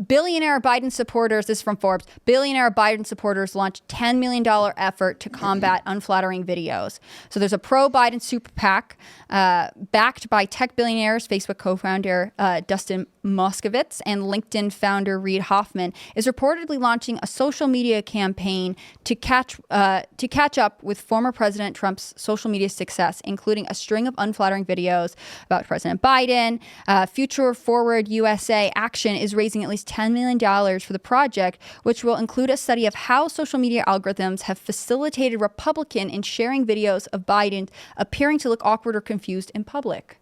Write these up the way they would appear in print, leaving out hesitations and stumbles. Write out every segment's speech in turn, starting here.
Billionaire Biden supporters, this is from Forbes, billionaire Biden supporters launched $10 million effort to combat unflattering videos. So there's a pro-Biden super PAC backed by tech billionaires, Facebook co-founder Dustin Moskovitz and LinkedIn founder Reid Hoffman is reportedly launching a social media campaign to catch up with former President Trump's social media success, including a string of unflattering videos about President Biden. Future Forward USA Action is raising at least $10 million for the project, which will include a study of how social media algorithms have facilitated Republican in sharing videos of Biden appearing to look awkward or confused in public.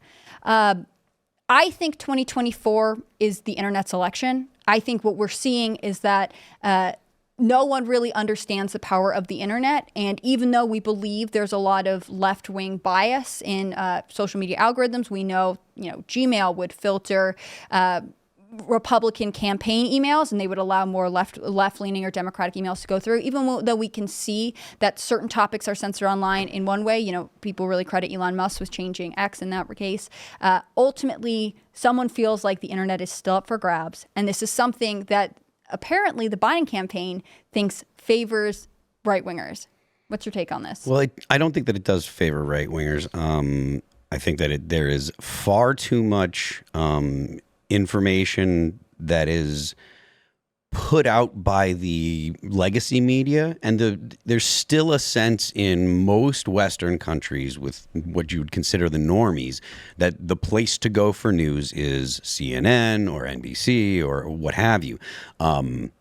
I think 2024 is the internet's election. I think what we're seeing is that no one really understands the power of the internet. And even though we believe there's a lot of left-wing bias in social media algorithms, we know, Gmail would filter Republican campaign emails, and they would allow more left-leaning or Democratic emails to go through. Even though we can see that certain topics are censored online in one way, people really credit Elon Musk with changing X in that case. Ultimately, someone feels like the internet is still up for grabs, and this is something that apparently the Biden campaign thinks favors right-wingers. What's your take on this? Well, I don't think that it does favor right-wingers. I think that there is far too much information that is put out by the legacy media, and there's still a sense in most Western countries with what you would consider the normies that the place to go for news is CNN or NBC or what have you. And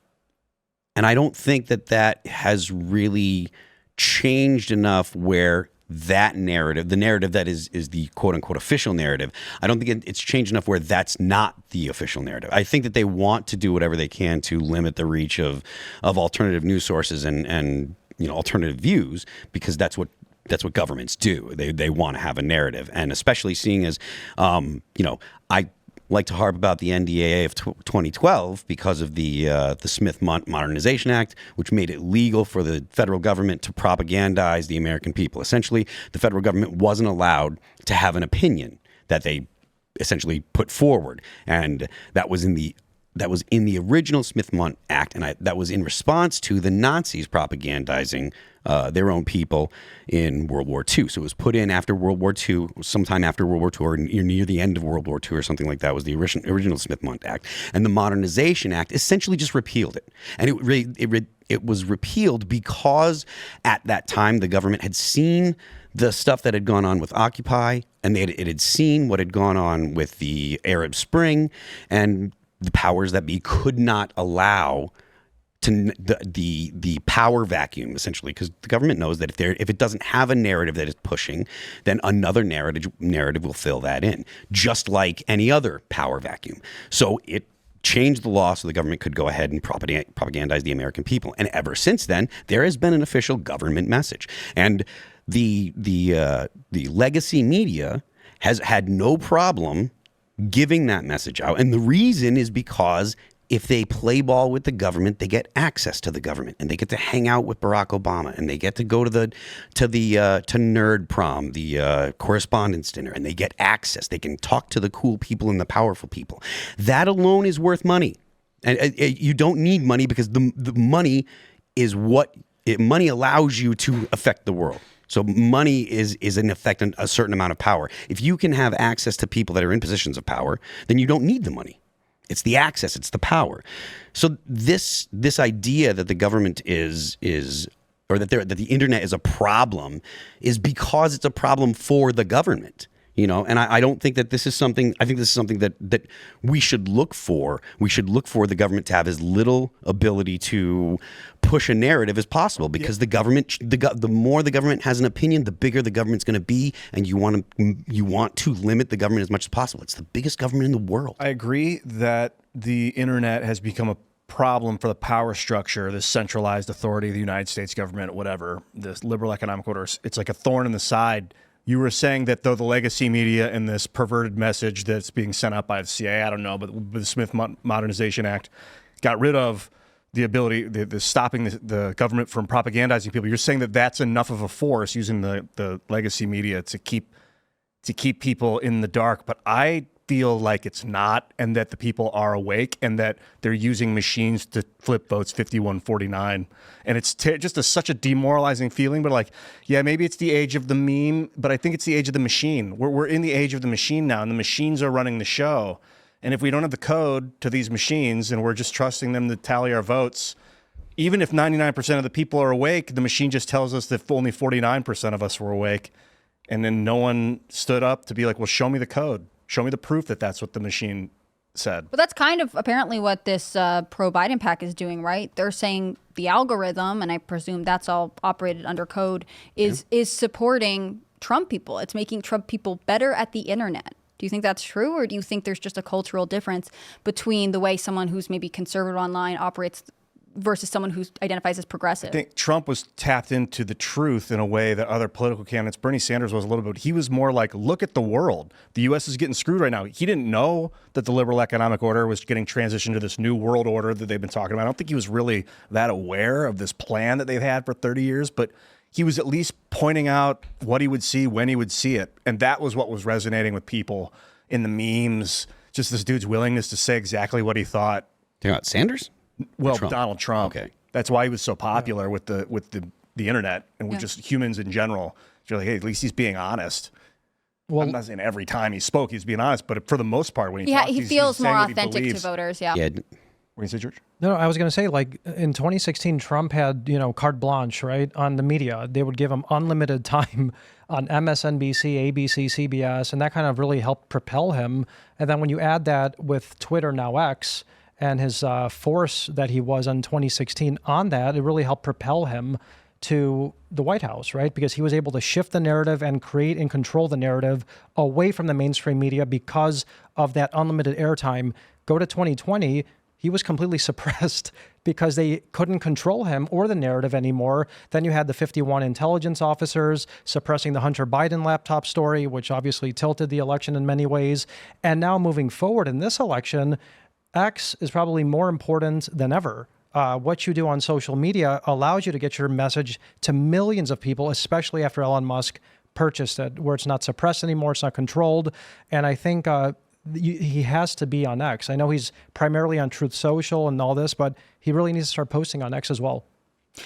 I don't think that has really changed enough where that narrative, the narrative that is the quote unquote official narrative, I don't think it's changed enough where that's not the official narrative. I think that they want to do whatever they can to limit the reach of alternative news sources and alternative views, because that's what governments do. They want to have a narrative, and especially seeing as I like to harp about the NDAA of 2012 because of the Smith Modernization Act, which made it legal for the federal government to propagandize the American people. Essentially, the federal government wasn't allowed to have an opinion that they essentially put forward, and that was in the original Smith Mundt Act, and that was in response to the Nazis propagandizing their own people in World War II. So it was put in after World War II, sometime after World War II, or near the end of World War II, or something like that. Was the original Smith Mundt Act, and the Modernization Act essentially just repealed it. And it was repealed because at that time the government had seen the stuff that had gone on with Occupy, and it had seen what had gone on with the Arab Spring, and the powers that be could not allow to the power vacuum, essentially, because the government knows that if it doesn't have a narrative that it's pushing, then another narrative will fill that in, just like any other power vacuum. So it changed the law so the government could go ahead and propagandize the American people. And ever since then, there has been an official government message, and the legacy media has had no problem giving that message out. And the reason is because if they play ball with the government, they get access to the government, and they get to hang out with Barack Obama, and they get to go to nerd prom, the correspondence dinner, and they get access. They can talk to the cool people and the powerful people. That alone is worth money. And you don't need money, because the money is money allows you to affect the world. So money is in effect a certain amount of power. If you can have access to people that are in positions of power, then you don't need the money. It's the access, it's the power. So this idea that the government or that the internet is a problem is because it's a problem for the government. And I don't think that this is something. I think this is something that we should look for. We should look for the government to have as little ability to push a narrative as possible, because the government, the more the government has an opinion, the bigger the government's going to be, and you want to limit the government as much as possible. It's the biggest government in the world. I agree that the internet has become a problem for the power structure, this centralized authority of the United States government, whatever, this liberal economic order. It's like a thorn in the side. You were saying that though the legacy media and this perverted message that's being sent out by the CIA, I don't know, but the Smith Modernization Act got rid of the ability, the stopping the government from propagandizing people. You're saying that that's enough of a force, using the legacy media to keep people in the dark. But I feel like it's not, and that the people are awake, and that they're using machines to flip votes 51-49. And it's just such a demoralizing feeling. But like, yeah, maybe it's the age of the meme, but I think it's the age of the machine. We're in the age of the machine now, and the machines are running the show. And if we don't have the code to these machines and we're just trusting them to tally our votes, even if 99% of the people are awake, the machine just tells us that only 49% of us were awake. And then no one stood up to be like, well, show me the code. Show me the proof that that's what the machine said. But that's kind of apparently what this pro-Biden PAC is doing, right? They're saying the algorithm, and I presume that's all operated under code, is supporting Trump people. It's making Trump people better at the internet. Do you think that's true, or do you think there's just a cultural difference between the way someone who's maybe conservative online operates versus someone who identifies as progressive? I think Trump was tapped into the truth in a way that other political candidates, Bernie Sanders was a little bit. He was more like, look at the world. The U.S. is getting screwed right now. He didn't know that the liberal economic order was getting transitioned to this new world order that they've been talking about. I don't think he was really that aware of this plan that they've had for 30 years, but he was at least pointing out what he would see when he would see it. And that was what was resonating with people in the memes, just this dude's willingness to say exactly what he thought. Talking about Sanders? Well, Trump. Donald Trump. Okay. That's why he was so popular with the internet and with just humans in general. You're like, hey, at least he's being honest. Well, I'm not saying every time he spoke he's being honest, but for the most part, when he talks, he he's feels saying more what he authentic to believes. voters. Yeah. Yeah. What do you say, George? No, I was going to say, like, in 2016, Trump had, carte blanche, right, on the media. They would give him unlimited time on MSNBC, ABC, CBS, and that kind of really helped propel him. And then when you add that with Twitter, now X, and his force that he was in 2016 on that, it really helped propel him to the White House, right? Because he was able to shift the narrative and create and control the narrative away from the mainstream media because of that unlimited airtime. Go to 2020, he was completely suppressed because they couldn't control him or the narrative anymore. Then you had the 51 intelligence officers suppressing the Hunter Biden laptop story, which obviously tilted the election in many ways. And now moving forward in this election, X is probably more important than ever. What you do on social media allows you to get your message to millions of people, especially after Elon Musk purchased it, where it's not suppressed anymore, it's not controlled. And I think he has to be on X. I know he's primarily on Truth Social and all this, but he really needs to start posting on X as well.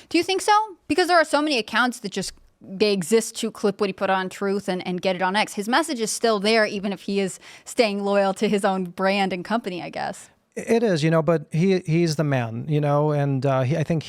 Do you think so? Because there are so many accounts that just they exist to clip what he put on Truth and get it on X. His message is still there, even if he is staying loyal to his own brand and company, I guess. It is, but he's the man, and I think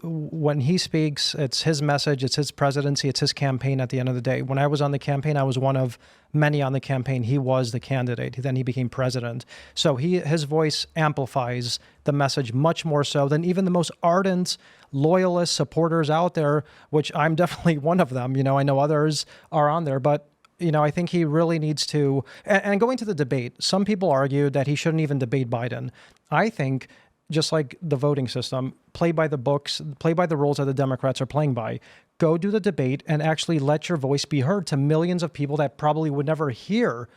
when he speaks, it's his message, it's his presidency, it's his campaign at the end of the day. When I was on the campaign, I was one of many on the campaign. He was the candidate. Then he became president. So his voice amplifies the message much more so than even the most ardent loyalist supporters out there, which I'm definitely one of them. I know others are on there, but I think he really needs to, and going to the debate, some people argue that he shouldn't even debate Biden. I think, just like the voting system, play by the books, play by the rules that the Democrats are playing by. Go do the debate and actually let your voice be heard to millions of people that probably would never hear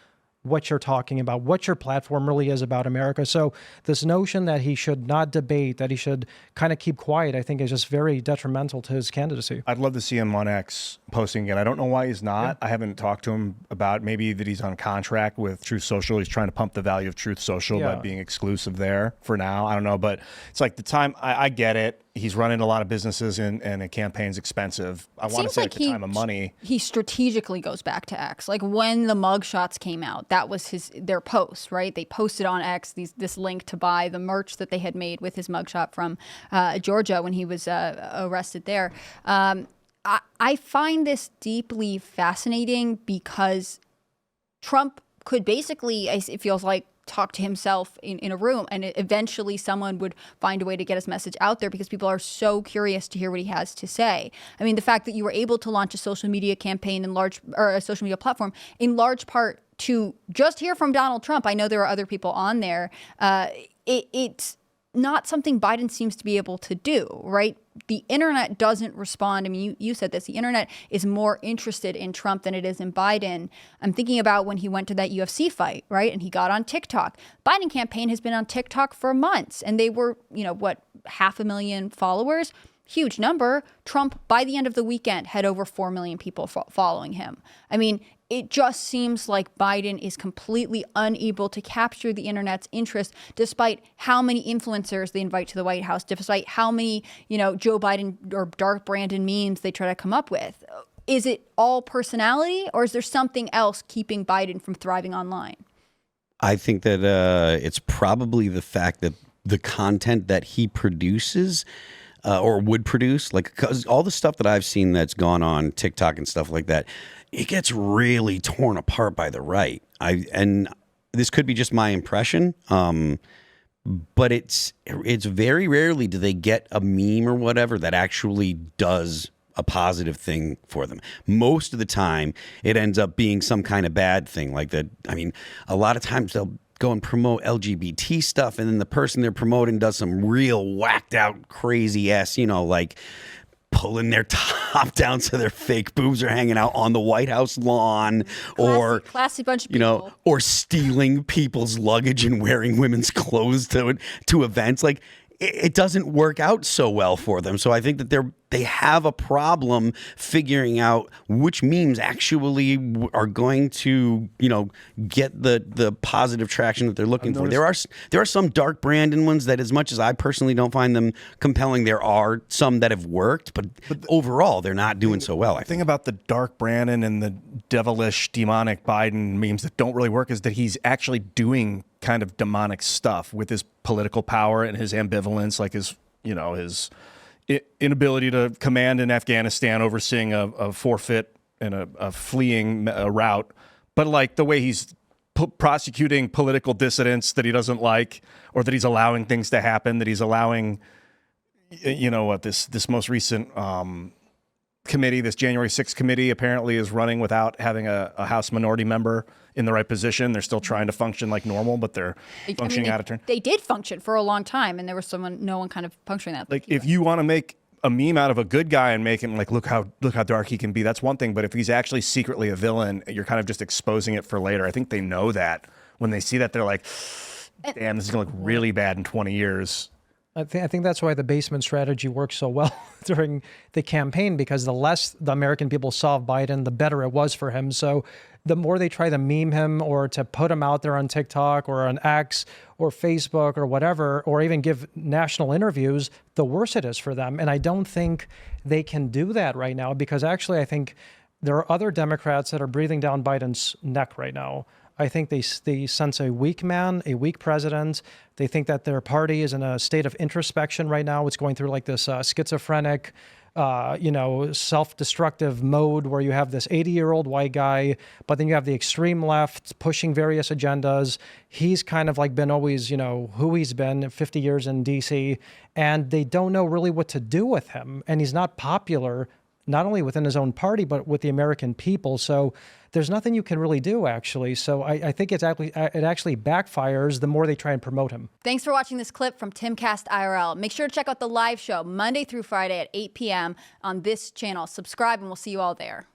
what you're talking about, what your platform really is about America. So this notion that he should not debate, that he should kind of keep quiet, I think is just very detrimental to his candidacy. I'd love to see him on X posting again. I don't know why he's not. I haven't talked to him about maybe that he's on contract with Truth Social. He's trying to pump the value of Truth Social by being exclusive there for now. I don't know, but it's like the time, I get it. He's running a lot of businesses and a campaign's expensive. I want to say like at the time of money. He strategically goes back to X. Like when the mugshots came out, that was their post, right? They posted on X this link to buy the merch that they had made with his mugshot from Georgia when he was arrested there. I find this deeply fascinating because Trump could basically, it feels like, talk to himself in a room, and eventually someone would find a way to get his message out there because people are so curious to hear what he has to say. I mean, the fact that you were able to launch a social media campaign or a social media platform in large part to just hear from Donald Trump. I know there are other people on there. It's not something Biden seems to be able to do, right? The internet doesn't respond. I mean, you said this. The internet is more interested in Trump than it is in Biden. I'm thinking about when he went to that UFC fight, right? And he got on TikTok. Biden campaign has been on TikTok for months, and they were, 500,000 followers. Huge number. Trump, by the end of the weekend, had over 4 million people following him. I mean, it just seems like Biden is completely unable to capture the internet's interest, despite how many influencers they invite to the White House, despite how many, Joe Biden or Dark Brandon memes they try to come up with. Is it all personality, or is there something else keeping Biden from thriving online? I think that it's probably the fact that the content that he produces or would produce, like, because all the stuff that I've seen that's gone on TikTok and stuff like that, it gets really torn apart by the right. And this could be just my impression, but it's very rarely do they get a meme or whatever that actually does a positive thing for them. Most of the time, it ends up being some kind of bad thing like that. I mean, a lot of times they'll go and promote LGBT stuff, and then the person they're promoting does some real whacked out crazy ass, like pulling their top down so their fake boobs are hanging out on the White House lawn, or classy bunch of people, or stealing people's luggage and wearing women's clothes to events. Like, it doesn't work out so well for them. So I think that they have a problem figuring out which memes actually are going to, get the positive traction that they're looking for. There are some Dark Brandon ones that, as much as I personally don't find them compelling, there are some that have worked, but overall they're not doing so well. I think about the Dark Brandon and the devilish, demonic Biden memes that don't really work is that he's actually doing kind of demonic stuff with his political power and his ambivalence, like his inability to command in Afghanistan, overseeing a forfeit and a fleeing route, but like the way he's prosecuting political dissidents that he doesn't like, or that he's allowing things to happen, that he's allowing, this most recent committee, this January 6th committee, apparently is running without having a House minority member in the right position. They're still trying to function like normal, but they're functioning out of turn. They did function for a long time, and there was no one kind of functioning that. Like, if you want to make a meme out of a good guy and make him like, look how dark he can be, that's one thing. But if he's actually secretly a villain, you're kind of just exposing it for later. I think they know that. When they see that, they're like, damn, this is going to look really bad in 20 years. I think that's why the basement strategy worked so well during the campaign, because the less the American people saw of Biden, the better it was for him. So the more they try to meme him or to put him out there on TikTok or on X or Facebook or whatever, or even give national interviews, the worse it is for them. And I don't think they can do that right now, because actually I think there are other Democrats that are breathing down Biden's neck right now. I think they sense a weak man, a weak president. They think that their party is in a state of introspection right now. It's going through like this schizophrenic, self-destructive mode where you have this 80-year-old white guy, but then you have the extreme left pushing various agendas. He's kind of like been always, who he's been 50 years in D.C., and they don't know really what to do with him. And he's not popular, not only within his own party, but with the American people. So there's nothing you can really do, actually. So I think it actually backfires the more they try and promote him. Thanks for watching this clip from Timcast IRL. Make sure to check out the live show Monday through Friday at 8 p.m. on this channel. Subscribe, and we'll see you all there.